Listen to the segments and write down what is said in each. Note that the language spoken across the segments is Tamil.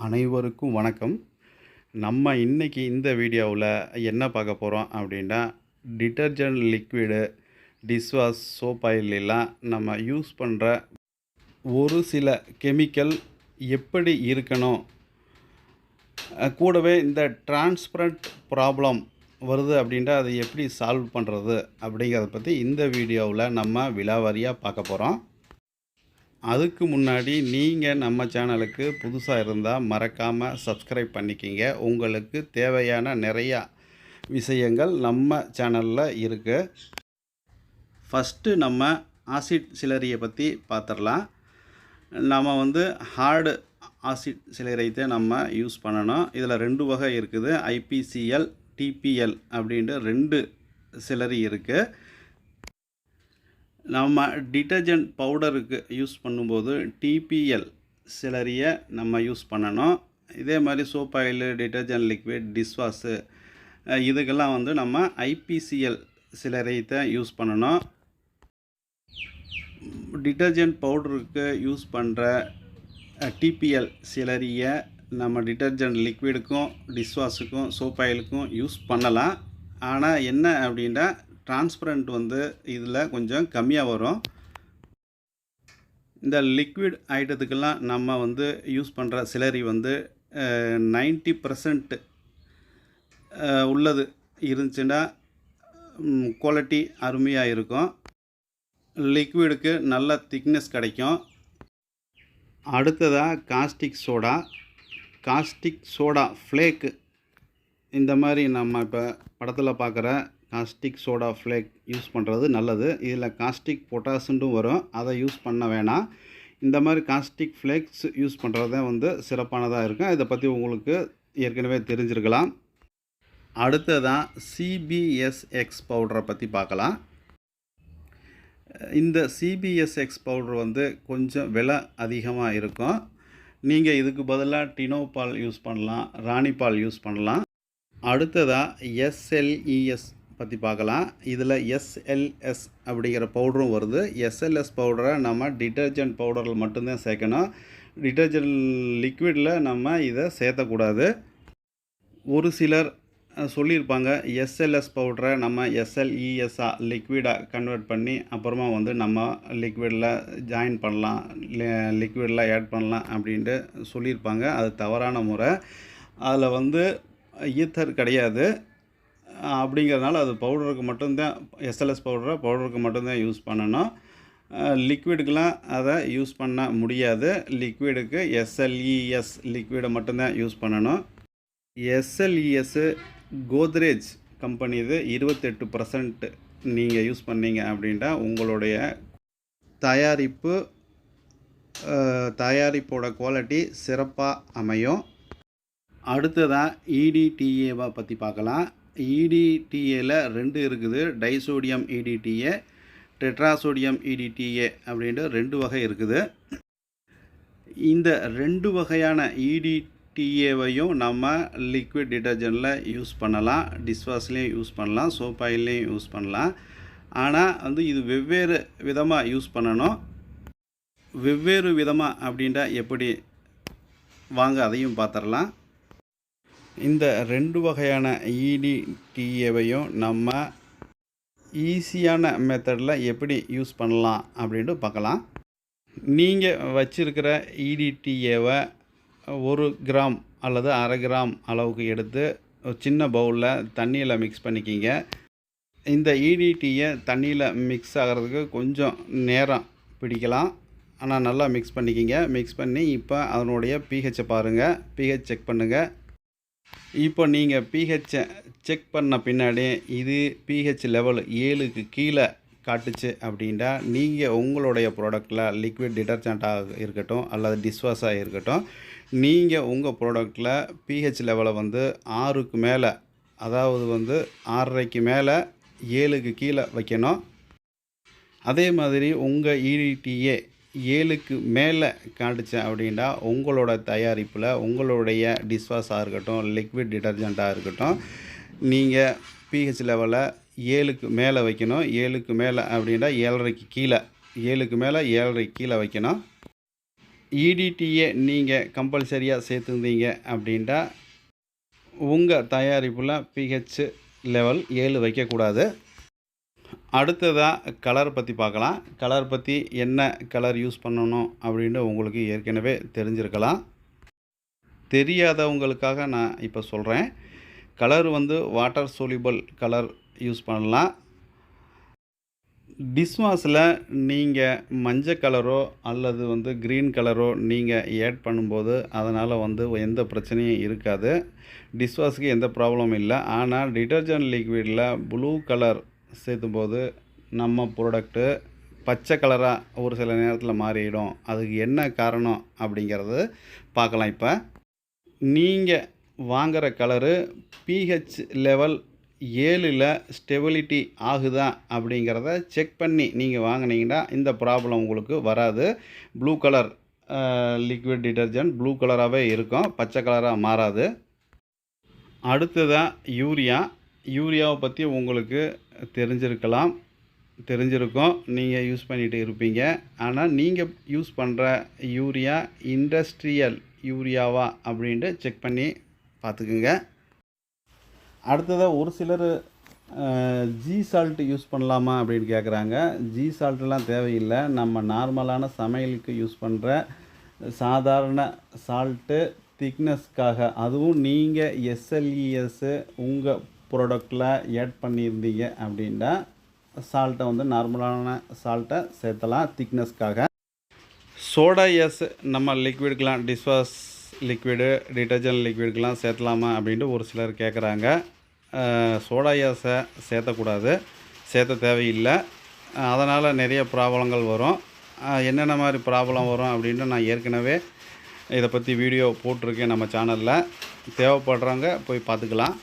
அனைவருக்கும் வணக்கம். நம்ம இன்னைக்கு இந்த வீடியோவில் என்ன பார்க்க போகிறோம் அப்படின்னா, டிட்டர்ஜென்ட் லிக்விடு, டிஷ்வாஷ், சோப் ஆயிலெல்லாம் நம்ம யூஸ் பண்ணுற ஒரு சில கெமிக்கல் எப்படி இருக்கணும், கூடவே இந்த டிரான்ஸ்பரண்ட் ப்ராப்ளம் வருது அப்படின்ட்டு அதை எப்படி சால்வ் பண்ணுறது அப்படிங்கிறத பற்றி இந்த வீடியோவில் நம்ம விலாவாரியாக பார்க்க போகிறோம். அதுக்கு முன்னாடி நீங்கள் நம்ம சேனலுக்கு புதுசாக இருந்தால் மறக்காமல் சப்ஸ்கிரைப் பண்ணிக்கிங்க. உங்களுக்கு தேவையான நிறையா விஷயங்கள் நம்ம சேனலில் இருக்குது. ஃபஸ்ட்டு நம்ம ஆசிட் சிலரியை பற்றி பார்த்துடலாம். நம்ம ஹார்டு ஆசிட் சிலரைத்தை நம்ம யூஸ் பண்ணணும். இதில் 2 வகை இருக்குது. ஐபிசிஎல், டிபிஎல் அப்படின்ட்டு 2 சிலரி இருக்குது. நம்ம டிட்டர்ஜென்ட் பவுடருக்கு யூஸ் பண்ணும்போது டிபிஎல் சிலரியை நம்ம யூஸ் பண்ணணும். இதே மாதிரி சோப் ஆயில், டிட்டர்ஜென்ட் லிக்விட், டிஷ்வாஷு இதுக்கெல்லாம் நம்ம ஐபிசிஎல் சிலரைத்தை யூஸ் பண்ணணும். டிட்டர்ஜென்ட் பவுடருக்கு யூஸ் பண்ணுற டிபிஎல் சிலரியை நம்ம டிட்டர்ஜென்ட் லிக்விடுக்கும், டிஷ்வாஷுக்கும், சோப் ஆயிலுக்கும் யூஸ் பண்ணலாம். ஆனால் என்ன அப்படின்னா, டிரான்ஸ்பரண்ட் இதில் கொஞ்சம் கம்மியாக வரும். இந்த லிக்விட் ஐட்டத்துக்கெல்லாம் நம்ம யூஸ் பண்ணுற சிலரி 90% உள்ளது இருந்துச்சுன்னா குவாலிட்டி அருமையாக இருக்கும். லிக்விடுக்கு நல்ல திக்னஸ் கிடைக்கும். அடுத்ததாக காஸ்டிக் சோடா ஃப்ளேக்கு. இந்த மாதிரி நம்ம இப்போ படத்தில் பார்க்குற காஸ்டிக் சோடா ஃப்ளேக் யூஸ் பண்ணுறது நல்லது. இதில் காஸ்டிக் பொட்டாசுன்ட்டும் வரும், அதை யூஸ் பண்ண வேணாம். இந்த மாதிரி காஸ்டிக் ஃப்ளேக்ஸ் யூஸ் பண்ணுறது சிறப்பானதாக இருக்கும். இதை பற்றி உங்களுக்கு ஏற்கனவே தெரிஞ்சிருக்கலாம். அடுத்ததான் சிபிஎஸ்எக்ஸ் பவுடரை பற்றி பார்க்கலாம். இந்த சிபிஎஸ்எக்ஸ் பவுடர் கொஞ்சம் விலை அதிகமாக இருக்கும். நீங்கள் இதுக்கு பதிலாக டினோபால் யூஸ் பண்ணலாம், ராணிபால் யூஸ் பண்ணலாம். அடுத்ததாக எஸ்எல்இஎஸ் பற்றி பார்க்கலாம். இதில் எஸ்எல்எஸ் அப்படிங்கிற பவுடரும் வருது. எஸ்எல்எஸ் பவுடரை நம்ம டிட்டர்ஜென்ட் பவுடரில் மட்டும்தான் சேர்க்கணும். டிட்டர்ஜென்ட் லிக்விடில் நம்ம இதை சேர்த்தக்கூடாது. ஒரு சிலர் சொல்லியிருப்பாங்க, எஸ்எல்எஸ் பவுடரை நம்ம எஸ்எல்இஎஸ்ஸாக லிக்விடாக கன்வெர்ட் பண்ணி அப்புறமா நம்ம லிக்விடில் ஜாயின் பண்ணலாம், லிக்விடில் ஆட் பண்ணலாம் அப்படின்ட்டு சொல்லியிருப்பாங்க. அது தவறான முறை. அதில் ஈத்தர் கிடையாது. அப்படிங்கிறதுனால அது பவுடருக்கு மட்டும்தான், எஸ்எல்எஸ் பவுடருக்கு மட்டும்தான் யூஸ் பண்ணணும். லிக்விடுக்கெலாம் அதை யூஸ் பண்ண முடியாது. லிக்விடுக்கு எஸ்எல்இஎஸ் லிக்விடை மட்டும்தான் யூஸ் பண்ணணும். எஸ்எல்இஎஸ்ஸு கோத்ரேஜ் கம்பெனி 28% நீங்கள் யூஸ் பண்ணீங்க அப்படின்ட்டா உங்களுடைய தயாரிப்போட குவாலிட்டி சிறப்பாக அமையும். அடுத்ததாக இடிடிஏவை பற்றி பார்க்கலாம். இடிடிஏல 2 இருக்குது. டைசோடியம் இடிடிஏ, டெட்ராசோடியம் இடிடிஏ அப்படின்ட்டு 2 வகை இருக்குது. இந்த 2 வகையான இடிடிஏவையும் நம்ம லிக்விட் டிட்டர்ஜென்ட்டில் யூஸ் பண்ணலாம், டிஷ்வாஷ்லேயும் யூஸ் பண்ணலாம், சோப் ஆயில்லையும் யூஸ் பண்ணலாம். ஆனால் இது வெவ்வேறு விதமாக யூஸ் பண்ணணும். வெவ்வேறு விதமாக அப்படின்ட்டா எப்படி, வாங்க அதையும் பார்த்துடலாம். இந்த 2 வகையான இடிடிஏவையும் நம்ம ஈஸியான மெத்தடில் எப்படி யூஸ் பண்ணலாம் அப்படின்ட்டு பார்க்கலாம். நீங்கள் வச்சுருக்கிற இடிடிஏவை 1 கிராம் அல்லது 1/2 கிராம் அளவுக்கு எடுத்து ஒரு சின்ன பவுலில் தண்ணியில் மிக்ஸ் பண்ணிக்கிங்க. இந்த இடிடிஏ தண்ணியில் மிக்ஸ் ஆகிறதுக்கு கொஞ்சம் நேரம் பிடிக்கலாம். ஆனால் நல்லா மிக்ஸ் பண்ணிக்கிங்க. மிக்ஸ் பண்ணி இப்போ அதனுடைய பிஹெச்சை பாருங்கள், பிஹெச் செக் பண்ணுங்கள். இப்போ நீங்கள் பிஹெச்சை செக் பண்ண பின்னாடி இது பிஹெச் லெவல் 7க்கு கீழே காட்டுச்சு அப்படின்ட்டா நீங்கள் உங்களுடைய ப்ராடக்டில் லிக்விட் டிட்டர்ஜெண்ட்டாக இருக்கட்டும் அல்லது டிஷ்வாஷாக இருக்கட்டும், நீங்கள் உங்கள் ப்ராடக்டில் பிஹெச் லெவலை 6க்கு மேலே, அதாவது 6.5க்கு மேலே 7க்கு கீழே வைக்கணும். அதே மாதிரி உங்கள் இடிடிஏ 7க்கு மேலே காட்டுச்சு அப்படின்னா உங்களோட தயாரிப்பில், உங்களுடைய டிஷ்வாஷாக இருக்கட்டும், லிக்விட் டிட்டர்ஜெண்ட்டாக இருக்கட்டும், நீங்கள் பிஹெச் லெவலை 7க்கு மேலே வைக்கணும். 7க்கு மேலே அப்படின்னா 7.5க்கு கீழே, 7க்கு மேலே 7.5க்கு கீழே வைக்கணும். EDTA நீங்கள் கம்பல்சரியாக சேர்த்துருந்தீங்க அப்படின்ட்டா உங்கள் தயாரிப்பில் pH லெவல் 7 வைக்கக்கூடாது. அடுத்ததாக கலர் பற்றி பார்க்கலாம். கலர் பற்றி என்ன கலர் யூஸ் பண்ணணும் அப்படின்னு உங்களுக்கு ஏற்கனவே தெரிஞ்சிருக்கலாம். தெரியாதவங்களுக்காக நான் இப்போ சொல்கிறேன். Colour water soluble colour use பண்ணலாம். டிஷ்வாஷில் நீங்கள் மஞ்சள் கலரோ அல்லது க்ரீன் கலரோ நீங்கள் ஆட் பண்ணும்போது அதனால் எந்த பிரச்சனையும் இருக்காது. டிஷ்வாஷுக்கு எந்த ப்ராப்ளமும் இல்லை. ஆனால் டிட்டர்ஜென்ட் லிக்விடில் ப்ளூ கலர் சேர்த்தும்போது நம்ம ப்ராடக்ட்டு பச்சை கலராக ஒரு சில நேரத்தில் மாறிடும். அதுக்கு என்ன காரணம் அப்படிங்கிறது பார்க்கலாம். இப்போ நீங்கள் வாங்குகிற கலரு pH லெவல் 7ல் ஸ்டெபிலிட்டி ஆகுதா அப்படிங்கிறத செக் பண்ணி நீங்கள் வாங்கினீங்கன்னா இந்த ப்ராப்ளம் உங்களுக்கு வராது. Blue colour liquid detergent blue கலராகவே இருக்கும், பச்சை கலராக மாறாது. அடுத்ததாக யூரியாவை பற்றி உங்களுக்கு தெரிஞ்சிருக்கும், நீங்கள் யூஸ் பண்ணிகிட்டு இருப்பீங்க. ஆனால் நீங்கள் யூஸ் பண்ணுற யூரியா இண்டஸ்ட்ரியல் யூரியாவா அப்படின்ட்டு செக் பண்ணி பார்த்துக்குங்க. அடுத்ததாக ஒரு சிலர் ஜீ சால்ட் யூஸ் பண்ணலாமா அப்படின்னு கேட்குறாங்க. ஜீ சால்ட்டெலாம் தேவையில்லை. நம்ம நார்மலான சமையலுக்கு யூஸ் பண்ணுற சாதாரண சால்ட்டு திக்னஸ்க்காக, அதுவும் நீங்கள் SLES உங்கள் ப்ராடக்டில் ஆட் பண்ணியிருந்தீங்க அப்படின்னா சால்ட்டை நார்மலான சால்ட்டை சேர்த்தலாம் திக்னஸ்க்காக. சோடா எஸ் நம்ம லிக்விடுக்கெலாம் டிஷ்வாஷ் லிக்விடு டிட்டர்ஜென்ட் லிக்விடுக்கெலாம் சேர்த்தலாமா அப்படின்ட்டு ஒரு சிலர் கேட்குறாங்க. சோடா எஸ்ஸை சேர்த்தக்கூடாது, சேர்த்த தேவையில்லை. அதனால் நிறைய ப்ராப்ளங்கள் வரும். என்னென்ன மாதிரி ப்ராப்ளம் வரும் அப்படின்ட்டு நான் ஏற்கனவே இதை பற்றி வீடியோ போட்டிருக்கேன் நம்ம சேனலில். தேவைப்படுறவங்க போய் பார்த்துக்கலாம்.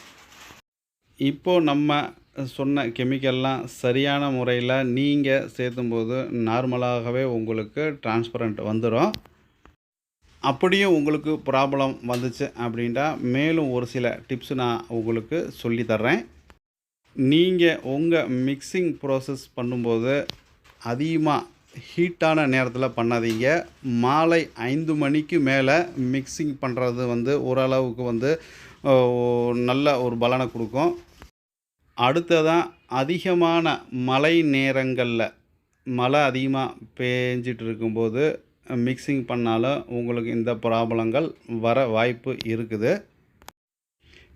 இப்போது நம்ம சொன்ன கெமிக்கல்லாம் சரியான முறையில் நீங்கள் சேர்த்தும்போது நார்மலாகவே உங்களுக்கு டிரான்ஸ்பரண்ட் வந்துடும். அப்படியும் உங்களுக்கு ப்ராப்ளம் வந்துச்சு அப்படின்ட்டா மேலும் ஒரு சில டிப்ஸ் நான் உங்களுக்கு சொல்லி தர்றேன். நீங்கள் உங்கள் மிக்சிங் ப்ராசஸ் பண்ணும்போது அதிகமாக ஹீட்டான நேரத்தில் பண்ணாதீங்க. மாலை 5 மணிக்கு மேலே மிக்சிங் பண்ணுறது ஓரளவுக்கு நல்ல ஒரு பலனை கொடுக்கும். அடுத்ததான் அதிகமான மழை நேரங்களில் மழை அதிகமாக பேஞ்சிட்டு இருக்கும்போது மிக்சிங் பண்ணாலும் உங்களுக்கு இந்த ப்ராப்ளங்கள் வர வாய்ப்பு இருக்குது.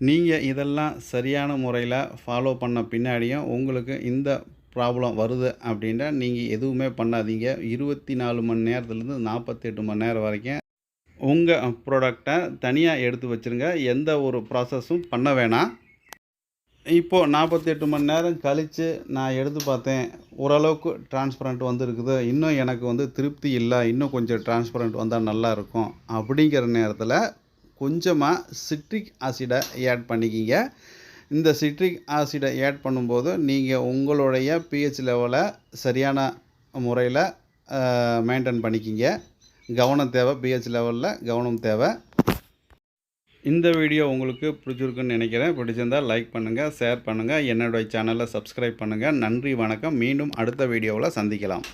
நீங்கள் இதெல்லாம் சரியான முறையில் ஃபாலோ பண்ண பின்னாடியும் உங்களுக்கு இந்த ப்ராப்ளம் வருது அப்படின்னா நீங்கள் எதுவுமே பண்ணாதீங்க. 24 மணி நேரத்துலேருந்து 48 மணி நேரம் வரைக்கும் உங்கள் ப்ராடக்டை தனியாக எடுத்து வச்சுருங்க. எந்த ஒரு ப்ராசஸும் பண்ண வேணாம். இப்போது 48 மணி நேரம் கழித்து நான் எடுத்து பார்த்தேன், ஓரளவுக்கு டிரான்ஸ்பரண்ட் வந்துருக்குது, இன்னும் எனக்கு திருப்தி இல்லை, இன்னும் கொஞ்சம் டிரான்ஸ்பரண்ட் வந்தால் நல்லாயிருக்கும் அப்படிங்கிற நேரத்தில் கொஞ்சமாக சிட்ரிக் ஆசிடை ஆட் பண்ணிக்கிங்க. இந்த சிட்ரிக் ஆசிடை ஆட் பண்ணும்போது நீங்கள் உங்களுடைய pH லெவலை சரியான முறையில் மெயின்டைன் பண்ணிக்கிங்க. கவனம் தேவை, pH லெவலில் கவனம் தேவை. இந்த வீடியோ உங்களுக்கு பிடிச்சிருக்குன்னு நினைக்கிறேன். பிடிச்சிருந்தால் லைக் பண்ணுங்கள், ஷேர் பண்ணுங்கள், என்னுடைய சேனலை சப்ஸ்கிரைப் பண்ணுங்கள். நன்றி, வணக்கம். மீண்டும் அடுத்த வீடியோவில் சந்திக்கலாம்.